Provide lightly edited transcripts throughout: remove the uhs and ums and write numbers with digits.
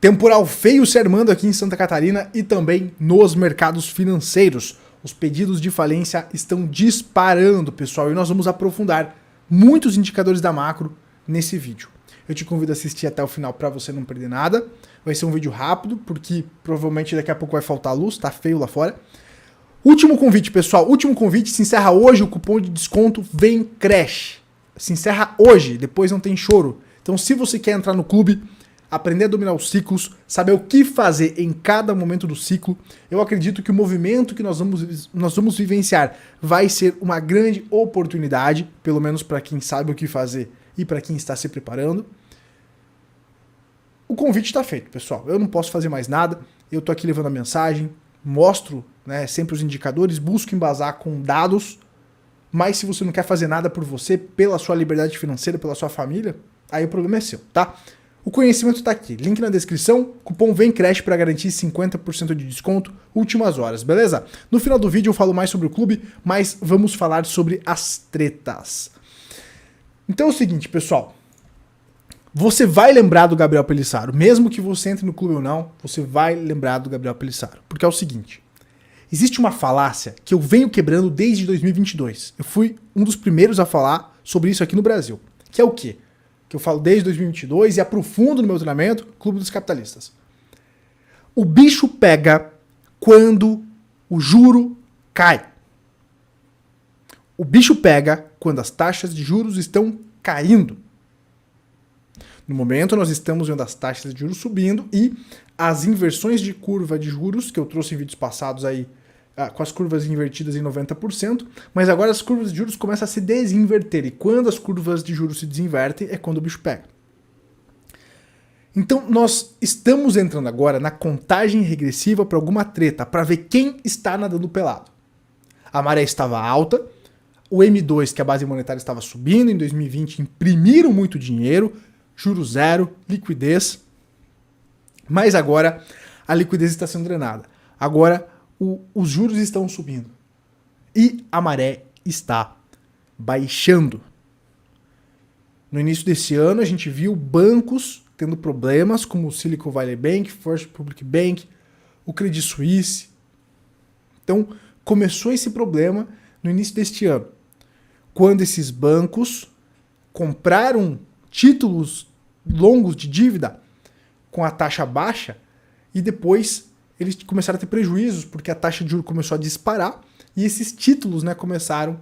Temporal feio se armando aqui em Santa Catarina e também nos mercados financeiros. Os pedidos de falência estão disparando, pessoal, e nós vamos aprofundar muitos indicadores da macro nesse vídeo. Eu te convido a assistir até o final para você não perder nada. Vai ser um vídeo rápido, porque provavelmente daqui a pouco vai faltar luz, tá feio lá fora. Último convite, pessoal, último convite, se encerra hoje, o cupom de desconto Vem Crash. Se encerra hoje, depois não tem choro. Então se você quer entrar no clube, aprender a dominar os ciclos, saber o que fazer em cada momento do ciclo, eu acredito que o movimento que nós vamos vivenciar vai ser uma grande oportunidade, pelo menos para quem sabe o que fazer e para quem está se preparando. O convite está feito, pessoal. Eu não posso fazer mais nada, eu estou aqui levando a mensagem, mostro, né, sempre os indicadores, busco embasar com dados, mas se você não quer fazer nada por você, pela sua liberdade financeira, pela sua família, aí o problema é seu, tá? O conhecimento está aqui, link na descrição, cupom VEMCRASH para garantir 50% de desconto, últimas horas, beleza? No final do vídeo eu falo mais sobre o clube, mas vamos falar sobre as tretas. Então é o seguinte, pessoal, você vai lembrar do Gabriel Pelissaro, mesmo que você entre no clube ou não, você vai lembrar do Gabriel Pelissaro, porque é o seguinte, existe uma falácia que eu venho quebrando desde 2022, eu fui um dos primeiros a falar sobre isso aqui no Brasil, que é o quê? Que eu falo desde 2022 e aprofundo no meu treinamento, Clube dos Capitalistas. O bicho pega quando o juro cai. O bicho pega quando as taxas de juros estão caindo. No momento nós estamos vendo as taxas de juros subindo e as inversões de curva de juros, que eu trouxe em vídeos passados aí, com as curvas invertidas em 90%, mas agora as curvas de juros começam a se desinverter, e quando as curvas de juros se desinvertem é quando o bicho pega. Então nós estamos entrando agora na contagem regressiva para alguma treta, para ver quem está nadando pelado. A maré estava alta, o M2, que é a base monetária, estava subindo, em 2020 imprimiram muito dinheiro, juros zero, liquidez, mas agora a liquidez está sendo drenada. Agora os juros estão subindo e a maré está baixando. No início desse ano a gente viu bancos tendo problemas como o Silicon Valley Bank, First Republic Bank, o Credit Suisse. Então começou esse problema no início deste ano, quando esses bancos compraram títulos longos de dívida com a taxa baixa e depois eles começaram a ter prejuízos porque a taxa de juros começou a disparar e esses títulos, né, começaram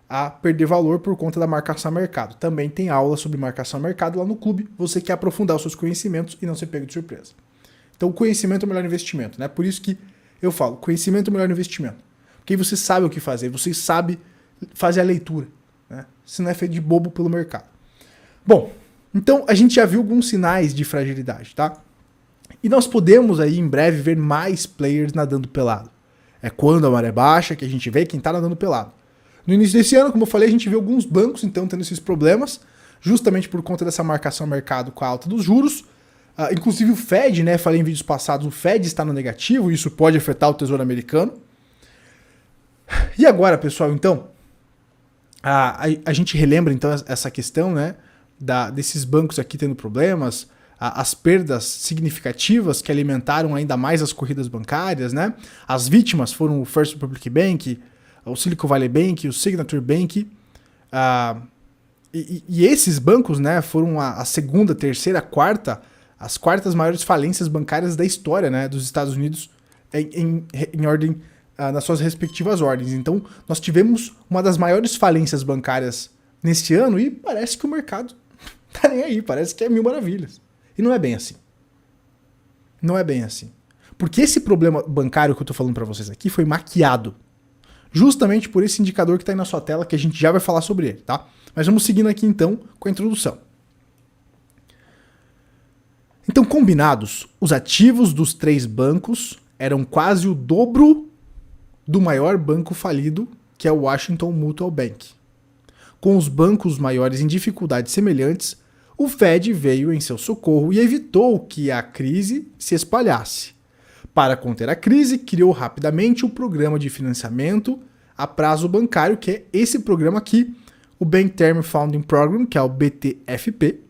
a perder valor por conta da marcação a mercado. Também tem aula sobre marcação a mercado lá no clube, você quer aprofundar os seus conhecimentos e não ser pego de surpresa. Então o conhecimento é o melhor investimento, né? Por isso que eu falo, conhecimento é o melhor investimento. Porque aí você sabe o que fazer, você sabe fazer a leitura, né? Você não é feito de bobo pelo mercado. Bom, então a gente já viu alguns sinais de fragilidade, tá? E nós podemos aí em breve ver mais players nadando pelado. É quando a maré baixa que a gente vê quem está nadando pelado. No início desse ano, como eu falei, a gente viu alguns bancos então tendo esses problemas, justamente por conta dessa marcação ao mercado com a alta dos juros. Inclusive o Fed, né? Falei em vídeos passados, o Fed está no negativo e isso pode afetar o Tesouro Americano. E agora, pessoal, então, a gente relembra então essa questão, né? Desses bancos aqui tendo problemas, as perdas significativas que alimentaram ainda mais as corridas bancárias, né? As vítimas foram o First Republic Bank, o Silicon Valley Bank, o Signature Bank, e esses bancos, né, foram a segunda, terceira, quarta, as quartas maiores falências bancárias da história, né, dos Estados Unidos em ordem, nas suas respectivas ordens. Então, nós tivemos uma das maiores falências bancárias neste ano e parece que o mercado tá nem aí, parece que é mil maravilhas. E não é bem assim. Não é bem assim. Porque esse problema bancário que eu tô falando para vocês aqui foi maquiado. Justamente por esse indicador que tá aí na sua tela, que a gente já vai falar sobre ele, tá? Mas vamos seguindo aqui então com a introdução. Então, combinados, os ativos dos três bancos eram quase o dobro do maior banco falido, que é o Washington Mutual Bank. Com os bancos maiores em dificuldades semelhantes, o Fed veio em seu socorro e evitou que a crise se espalhasse. Para conter a crise, criou rapidamente o programa de financiamento a prazo bancário, que é esse programa aqui, o Bank Term Funding Program, que é o BTFP.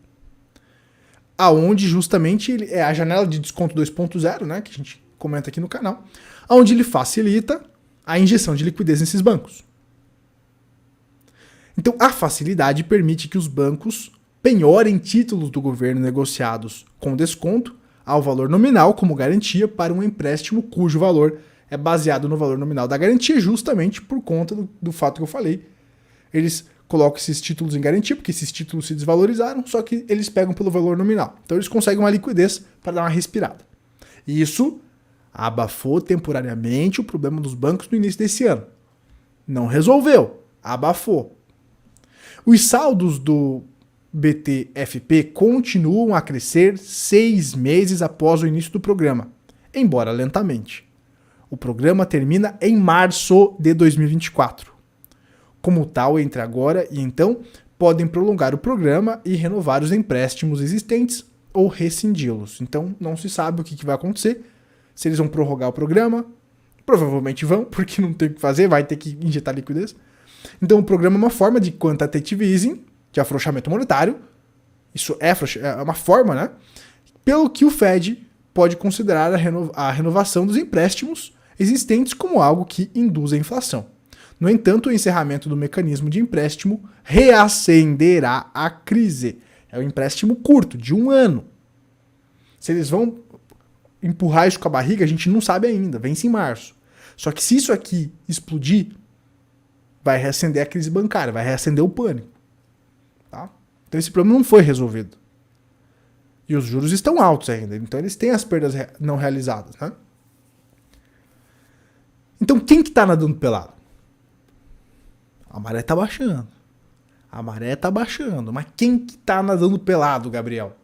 aonde justamente é a janela de desconto 2.0, né, que a gente comenta aqui no canal, onde ele facilita a injeção de liquidez nesses bancos. Então, a facilidade permite que os bancos penhorem títulos do governo negociados com desconto ao valor nominal como garantia para um empréstimo cujo valor é baseado no valor nominal da garantia, justamente por conta do fato que eu falei. Eles colocam esses títulos em garantia, porque esses títulos se desvalorizaram, só que eles pegam pelo valor nominal. Então eles conseguem uma liquidez para dar uma respirada. E isso abafou temporariamente o problema dos bancos no início desse ano. Não resolveu, abafou. Os saldos do BTFP continuam a crescer 6 meses após o início do programa, embora lentamente. O programa termina em março de 2024. Como tal, entre agora e então, podem prolongar o programa e renovar os empréstimos existentes ou rescindi-los. Então, não se sabe o que vai acontecer. Se eles vão prorrogar o programa, provavelmente vão, porque não tem o que fazer, vai ter que injetar liquidez. Então, o programa é uma forma de quantitative easing, de afrouxamento monetário. Isso é uma forma, né? Pelo que o Fed pode considerar a renovação dos empréstimos existentes como algo que induz a inflação. No entanto, o encerramento do mecanismo de empréstimo reacenderá a crise. É um empréstimo curto, de 1 ano. Se eles vão empurrar isso com a barriga, a gente não sabe ainda, vence em março. Só que se isso aqui explodir, vai reacender a crise bancária, vai reacender o pânico. Tá? Então esse problema não foi resolvido. E os juros estão altos ainda, então eles têm as perdas não realizadas. Né? Então quem que tá nadando pelado? A maré tá baixando. A maré tá baixando. Mas quem que tá nadando pelado, Gabriel?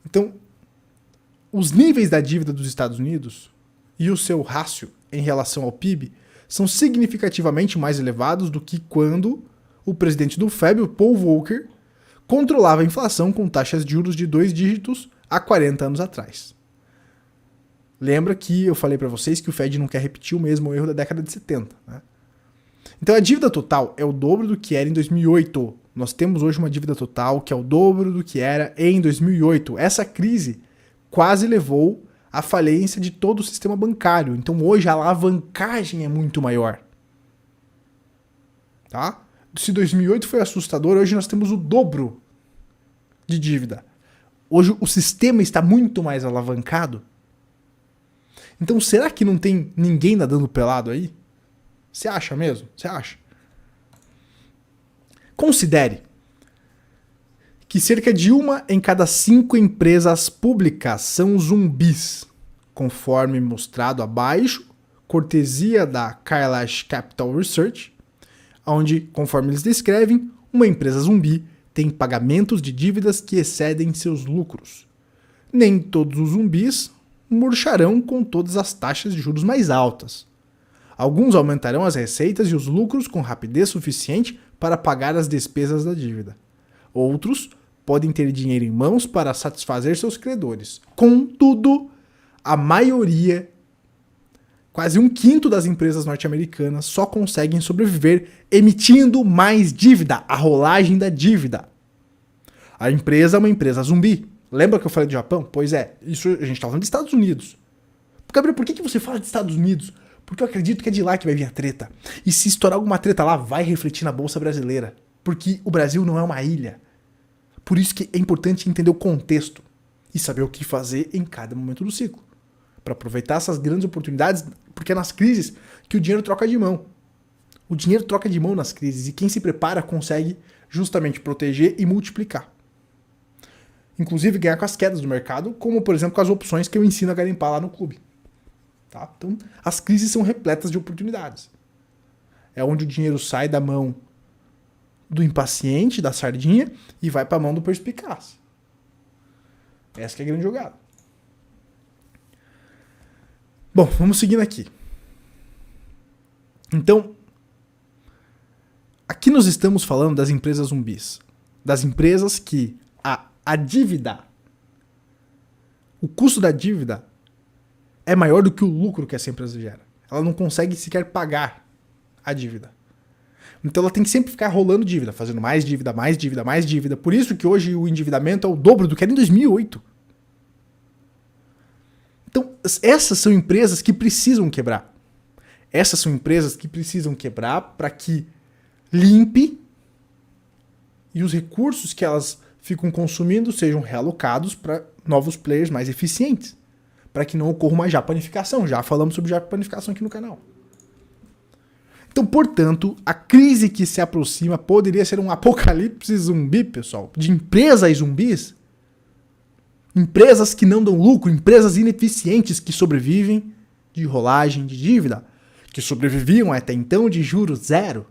Então, os níveis da dívida dos Estados Unidos e o seu rácio em relação ao PIB são significativamente mais elevados do que quando o presidente do FED, Paul Volcker, controlava a inflação com taxas de juros de 2 dígitos há 40 anos atrás. Lembra que eu falei para vocês que o Fed não quer repetir o mesmo erro da década de 70. Né? Então a dívida total é o dobro do que era em 2008. Nós temos hoje uma dívida total que é o dobro do que era em 2008. Essa crise quase levou à falência de todo o sistema bancário. Então hoje a alavancagem é muito maior. Tá? Se 2008 foi assustador, hoje nós temos o dobro de dívida. Hoje o sistema está muito mais alavancado. Então será que não tem ninguém nadando pelado aí? Você acha mesmo? Você acha? Considere que cerca de 1 em cada 5 empresas públicas são zumbis, conforme mostrado abaixo, cortesia da Kailash Capital Research, onde, conforme eles descrevem, uma empresa zumbi tem pagamentos de dívidas que excedem seus lucros. Nem todos os zumbis murcharão com todas as taxas de juros mais altas. Alguns aumentarão as receitas e os lucros com rapidez suficiente para pagar as despesas da dívida. Outros podem ter dinheiro em mãos para satisfazer seus credores. Contudo, a maioria, quase 1/5 das empresas norte-americanas, só conseguem sobreviver emitindo mais dívida, a rolagem da dívida. A empresa é uma empresa zumbi. Lembra que eu falei do Japão? Pois é, isso a gente está falando dos Estados Unidos. Gabriel, por que você fala de Estados Unidos? Porque eu acredito que é de lá que vai vir a treta. E se estourar alguma treta lá, vai refletir na Bolsa Brasileira. Porque o Brasil não é uma ilha. Por isso que é importante entender o contexto e saber o que fazer em cada momento do ciclo. Para aproveitar essas grandes oportunidades, porque é nas crises que o dinheiro troca de mão. O dinheiro troca de mão nas crises e quem se prepara consegue justamente proteger e multiplicar. Inclusive ganhar com as quedas do mercado, como por exemplo com as opções que eu ensino a garimpar lá no clube. Tá? Então, as crises são repletas de oportunidades. É onde o dinheiro sai da mão do impaciente, da sardinha, e vai para a mão do perspicaz. Essa que é a grande jogada. Bom, vamos seguindo aqui. Então, aqui nós estamos falando das empresas zumbis. Das empresas que a dívida, o custo da dívida é maior do que o lucro que essa empresa gera. Ela não consegue sequer pagar a dívida. Então ela tem que sempre ficar rolando dívida, fazendo mais dívida, mais dívida, mais dívida. Por isso que hoje o endividamento é o dobro do que era em 2008. Então, essas são empresas que precisam quebrar. Essas são empresas que precisam quebrar para que limpe e os recursos que elas ficam consumindo sejam realocados para novos players mais eficientes. Para que não ocorra uma japanificação. Já falamos sobre japanificação aqui no canal. Então, portanto, a crise que se aproxima poderia ser um apocalipse zumbi, pessoal, de empresas zumbis. Empresas que não dão lucro, empresas ineficientes que sobrevivem de rolagem de dívida, que sobreviviam até então de juros zero.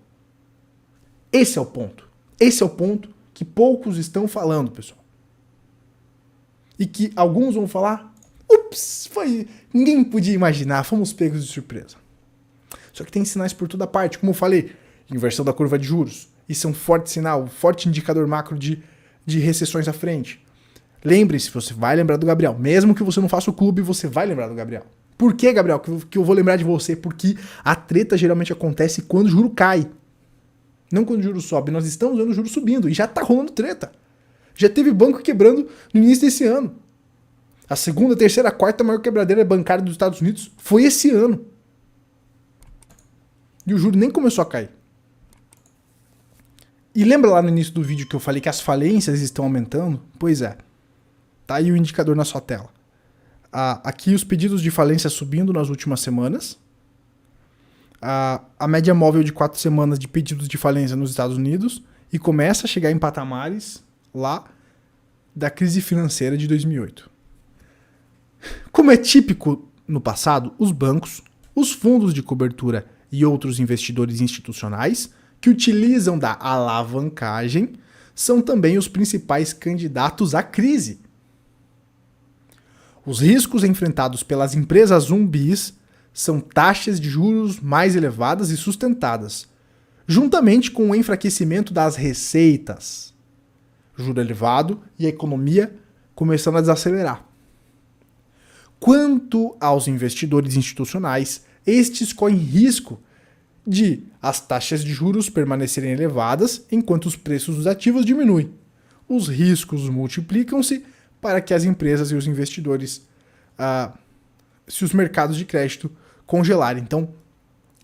Esse é o ponto. Esse é o ponto que poucos estão falando, pessoal. E que alguns vão falar, ups, ninguém podia imaginar, fomos pegos de surpresa. Só que tem sinais por toda parte, como eu falei, inversão da curva de juros. Isso é um forte sinal, um forte indicador macro de recessões à frente. Lembre-se, você vai lembrar do Gabriel. Mesmo que você não faça o clube, você vai lembrar do Gabriel. Por que, Gabriel, que eu vou lembrar de você? Porque a treta geralmente acontece quando o juro cai. Não quando o juro sobe. Nós estamos vendo o juro subindo e já tá rolando treta. Já teve banco quebrando no início desse ano. A segunda, terceira, quarta maior quebradeira bancária dos Estados Unidos foi esse ano. E o juro nem começou a cair. E lembra lá no início do vídeo que eu falei que as falências estão aumentando? Pois é. Tá aí o indicador na sua tela. Aqui os pedidos de falência subindo nas últimas semanas. A média móvel de 4 semanas de pedidos de falência nos Estados Unidos. E começa a chegar em patamares lá da crise financeira de 2008. Como é típico no passado, os bancos, os fundos de cobertura e outros investidores institucionais que utilizam da alavancagem são também os principais candidatos à crise. Os riscos enfrentados pelas empresas zumbis são taxas de juros mais elevadas e sustentadas, juntamente com o enfraquecimento das receitas, juro elevado e a economia começando a desacelerar. Quanto aos investidores institucionais, estes correm risco de as taxas de juros permanecerem elevadas enquanto os preços dos ativos diminuem. Os riscos multiplicam-se para que as empresas e os investidores, se os mercados de crédito congelarem. Então,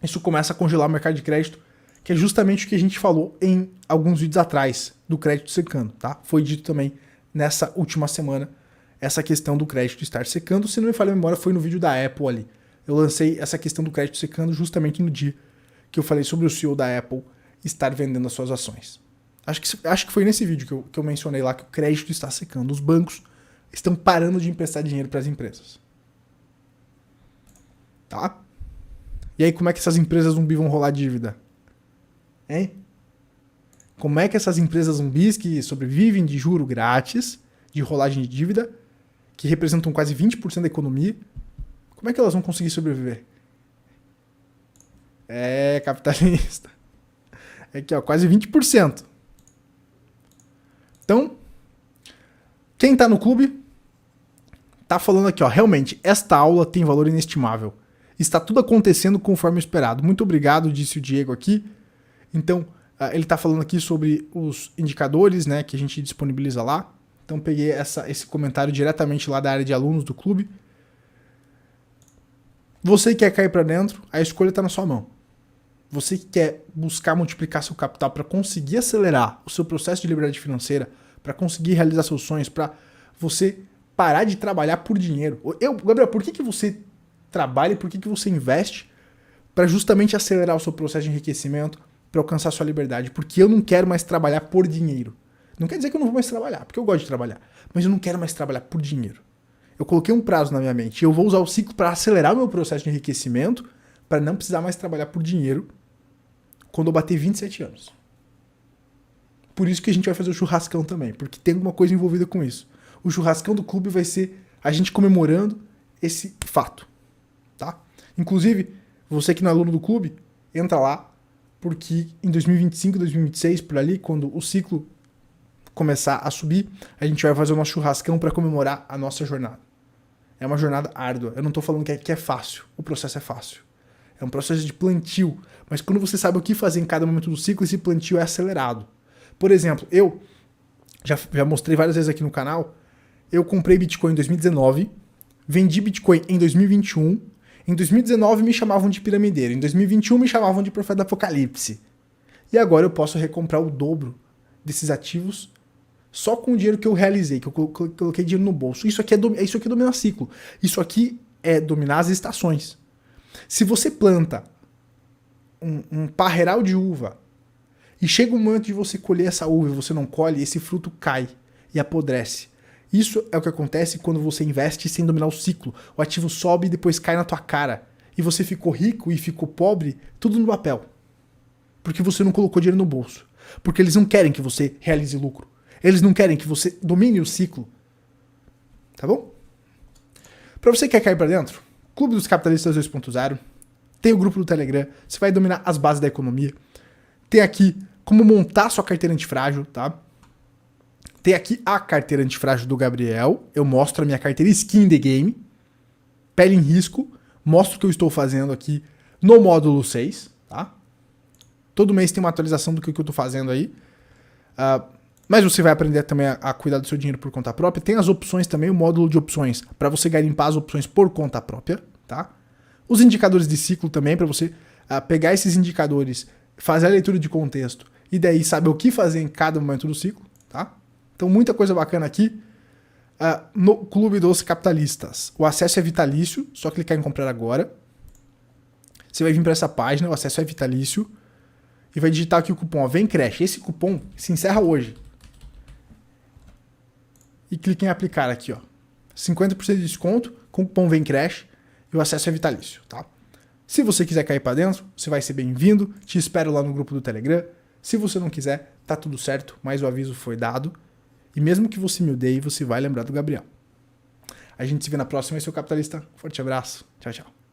isso começa a congelar o mercado de crédito, que é justamente o que a gente falou em alguns vídeos atrás, do crédito secando, tá? Foi dito também nessa última semana, essa questão do crédito estar secando. Se não me falha a memória, foi no vídeo da Apple ali. Eu lancei essa questão do crédito secando justamente no dia que eu falei sobre o CEO da Apple estar vendendo as suas ações. Acho que foi nesse vídeo que eu mencionei lá que o crédito está secando. Os bancos estão parando de emprestar dinheiro para as empresas. Tá? E aí como é que essas empresas zumbi vão rolar dívida? Hein? Como é que essas empresas zumbis que sobrevivem de juro grátis, de rolagem de dívida, que representam quase 20% da economia, como é que elas vão conseguir sobreviver? É, capitalista. É aqui, ó, quase 20%. Então, quem tá no clube tá falando aqui, ó, realmente, esta aula tem valor inestimável. Está tudo acontecendo conforme esperado. Muito obrigado, disse o Diego aqui. Então, ele tá falando aqui sobre os indicadores, né, que a gente disponibiliza lá. Então, peguei esse comentário diretamente lá da área de alunos do clube. Você que quer cair para dentro, a escolha está na sua mão. Você que quer buscar multiplicar seu capital para conseguir acelerar o seu processo de liberdade financeira, para conseguir realizar seus sonhos, para você parar de trabalhar por dinheiro. Gabriel, por que você trabalha e por que você investe para justamente acelerar o seu processo de enriquecimento, para alcançar sua liberdade? Porque eu não quero mais trabalhar por dinheiro. Não quer dizer que eu não vou mais trabalhar, porque eu gosto de trabalhar, mas eu não quero mais trabalhar por dinheiro. Eu coloquei um prazo na minha mente e eu vou usar o ciclo para acelerar o meu processo de enriquecimento, para não precisar mais trabalhar por dinheiro quando eu bater 27 anos. Por isso que a gente vai fazer o churrascão também, porque tem alguma coisa envolvida com isso. O churrascão do clube vai ser a gente comemorando esse fato, tá? Inclusive, você que não é aluno do clube, entra lá, porque em 2025, 2026, por ali, quando o ciclo começar a subir, a gente vai fazer o nosso churrascão para comemorar a nossa jornada. É uma jornada árdua. Eu não tô falando que é fácil. O processo é fácil. É um processo de plantio. Mas quando você sabe o que fazer em cada momento do ciclo, esse plantio é acelerado. Por exemplo, eu já mostrei várias vezes aqui no canal, eu comprei Bitcoin em 2019, vendi Bitcoin em 2021, em 2019 me chamavam de piramideiro, em 2021 me chamavam de profeta do apocalipse. E agora eu posso recomprar o dobro desses ativos só com o dinheiro que eu realizei, que eu coloquei dinheiro no bolso. Isso aqui é dominar ciclo. Isso aqui é dominar as estações. Se você planta um parreiral de uva e chega o momento de você colher essa uva e você não colhe, esse fruto cai e apodrece. Isso é o que acontece quando você investe sem dominar o ciclo. O ativo sobe e depois cai na tua cara. E você ficou rico e ficou pobre, tudo no papel. Porque você não colocou dinheiro no bolso. Porque eles não querem que você realize lucro. Eles não querem que você domine o ciclo. Tá bom? Pra você que quer cair pra dentro, Clube dos Capitalistas 2.0, tem o grupo do Telegram, você vai dominar as bases da economia. Tem aqui como montar sua carteira antifrágil, tá? Tem aqui a carteira antifrágil do Gabriel. Eu mostro a minha carteira Skin the Game. Pele em risco. Mostro o que eu estou fazendo aqui no módulo 6, tá? Todo mês tem uma atualização do que eu estou fazendo aí. Mas você vai aprender também a cuidar do seu dinheiro por conta própria. Tem as opções também, o módulo de opções, para você garimpar as opções por conta própria, tá? Os indicadores de ciclo também, para você pegar esses indicadores, fazer a leitura de contexto e daí saber o que fazer em cada momento do ciclo, tá? Então muita coisa bacana aqui no Clube dos Capitalistas. O acesso é vitalício, só clicar em comprar agora. Você vai vir para essa página, o acesso é vitalício, e vai digitar aqui o cupom, ó, Vem Crash. Esse cupom se encerra hoje. E clique em aplicar aqui, ó. 50% de desconto com o cupom Vem Crash e o acesso é vitalício, tá? Se você quiser cair para dentro, você vai ser bem-vindo. Te espero lá no grupo do Telegram. Se você não quiser, tá tudo certo, mas o aviso foi dado. E mesmo que você me odeie, você vai lembrar do Gabriel. A gente se vê na próxima. Esse é o Capitalista. Forte abraço. Tchau, tchau.